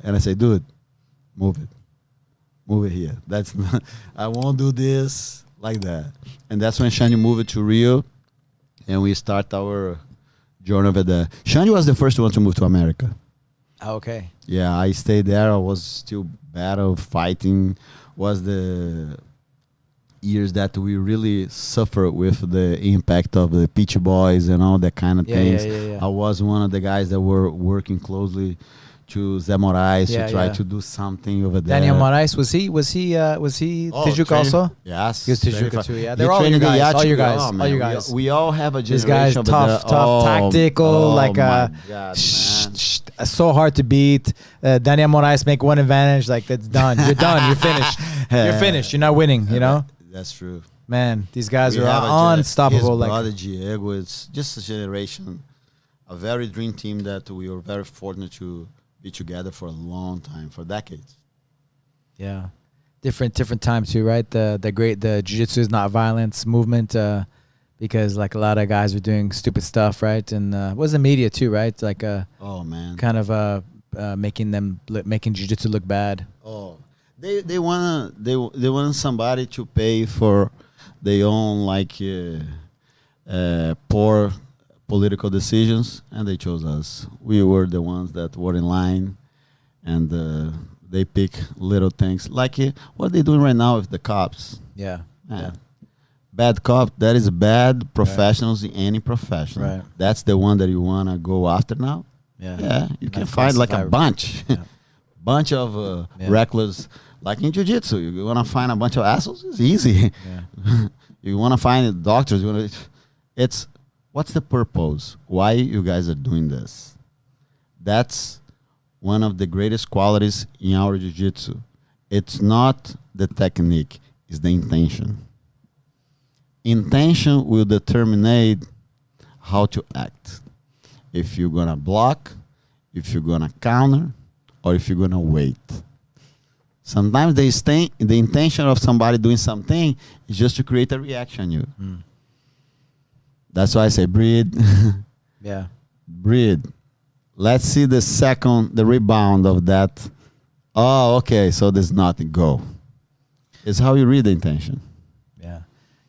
And I say, dude, move it. Move it here. That's not, I won't do this like that. And that's when Shani moved it to Rio, and we start our journey over there. Shani was the first one to move to America. Okay. Yeah, I stayed there. I was still battle fighting. Was the years that we really suffer with the impact of the Peach Boys and all that kind of things. I was one of the guys that were working closely to Zé Moraes to try to do something over there. Daniel Moraes, was he Tijuca also? Yes. He was Tijuca too, yeah. They're all your guys, all your guys, all your guys. We all have a generation. These guys, tough, tactical, like God, so hard to beat. Daniel Moraes make one advantage, like that's done. You're done. You're finished. You're finished. You're not winning, you know? That's true. Man, these guys are unstoppable. His brother Diego, it's just a generation, a very dream team that we were very fortunate to be together for a long time, for decades. Yeah, different times too, right? The jiu-jitsu is not violence movement, because like a lot of guys are doing stupid stuff, right? And was the media too, right? Like oh man, kind of making jiu-jitsu look bad. Oh, they want somebody to pay for their own like poor political decisions, and they chose us. We were the ones that were in line, and they pick little things like what they're doing right now with the cops. Yeah. Bad cop, that is bad professionals in any profession. Right. That's the one that you want to go after now. Yeah. You can find like a bunch. Bunch of reckless, like in Jiu Jitsu. You want to find a bunch of assholes? It's easy. Yeah. You want to find doctors. It's what's the purpose? Why you guys are doing this? That's one of the greatest qualities in our Jiu Jitsu. It's not the technique, it's the intention. Intention will determine how to act. If you're going to block, if you're going to counter, or if you're going to wait. Sometimes the intention of somebody doing something is just to create a reaction in you. That's why I say breathe. Yeah. Breathe. Let's see the rebound of that. Oh, okay, so there's nothing. Go. It's how you read the intention.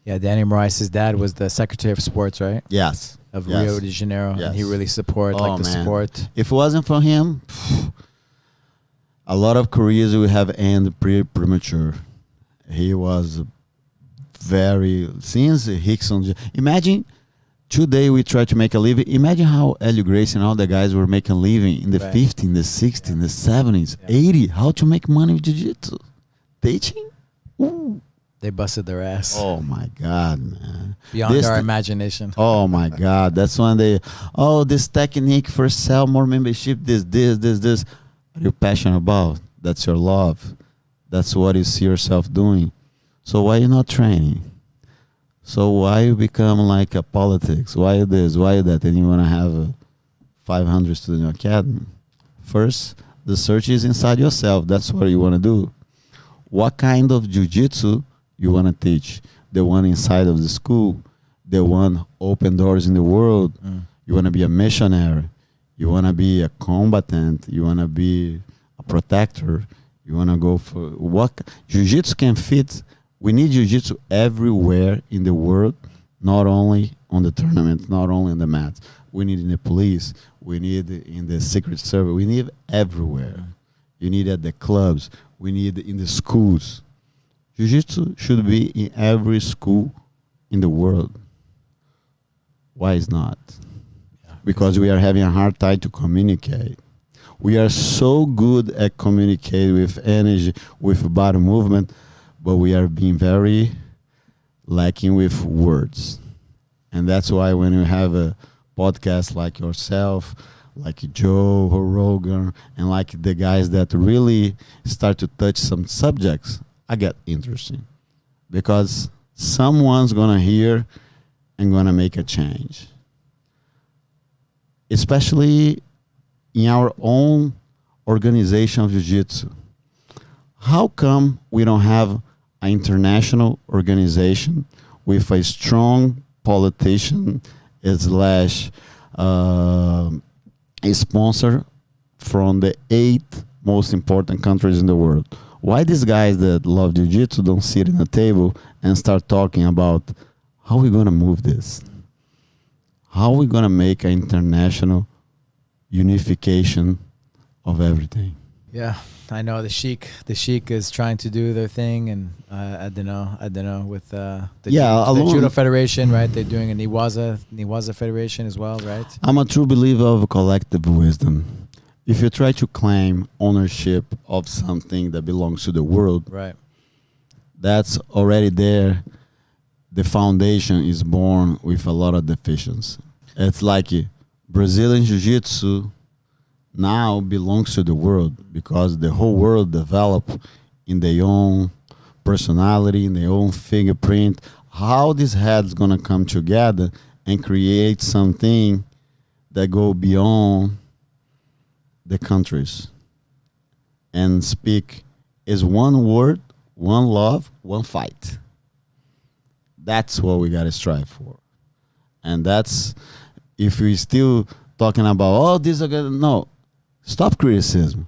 Yeah, Daniel Moraes' dad was the Secretary of Sports, right? Yes. Of Rio de Janeiro. Yes. And he really supported the sport. If it wasn't for him, a lot of careers would have ended premature. He was since Hickson. Imagine today we try to make a living. Imagine how Helio, Gracie and all the guys were making a living in the 50s, the 60s, the 70s, 80s. How to make money with Jiu-Jitsu. Teaching? Ooh. They busted their ass. Oh my God, man. Beyond our imagination. Oh my God. That's when this technique for sell more membership, this. Are you passionate about? That's your love. That's what you see yourself doing. So why you not training? So why you become like a politics? Why this? Why that? And you want to have a 500 student academy? First, the search is inside yourself. That's what you want to do. What kind of jiu-jitsu you want to teach? The one inside of the school, the one open doors in the world. You want to be a missionary. You want to be a combatant. You want to be a protector. You want to go for what? Jiu-Jitsu can fit. We need Jiu-Jitsu everywhere in the world, not only on the tournament, not only on the mats. We need in the police. We need in the Secret Service. We need everywhere. You need at the clubs. We need in the schools. Jiu-Jitsu should be in every school in the world. Why is not? Because we are having a hard time to communicate. We are so good at communicating with energy, with body movement, but we are being very lacking with words. And that's why when you have a podcast like yourself, like Joe or Rogan, and like the guys that really start to touch some subjects, I get interesting. Because someone's going to hear and going to make a change. Especially in our own organization of Jiu-Jitsu. How come we don't have an international organization with a strong politician / a sponsor from the 8th most important countries in the world. Why these guys that love jiu-jitsu don't sit in a table and start talking about how we gonna move this? How we gonna make an international unification of everything? Yeah, I know the Sheik is trying to do their thing, and I don't know with the Judo Federation, right? They're doing a Niwaza Federation as well, right? I'm a true believer of collective wisdom. If you try to claim ownership of something that belongs to the world, right, that's already there. The foundation is born with a lot of deficiencies. It's like Brazilian Jiu-Jitsu now belongs to the world because the whole world developed in their own personality, in their own fingerprint. How these heads gonna come together and create something that go beyond the countries and speak is one word, one love, one fight. That's what we gotta strive for. And that's, if we still talking about, oh, these are good, no, stop criticism.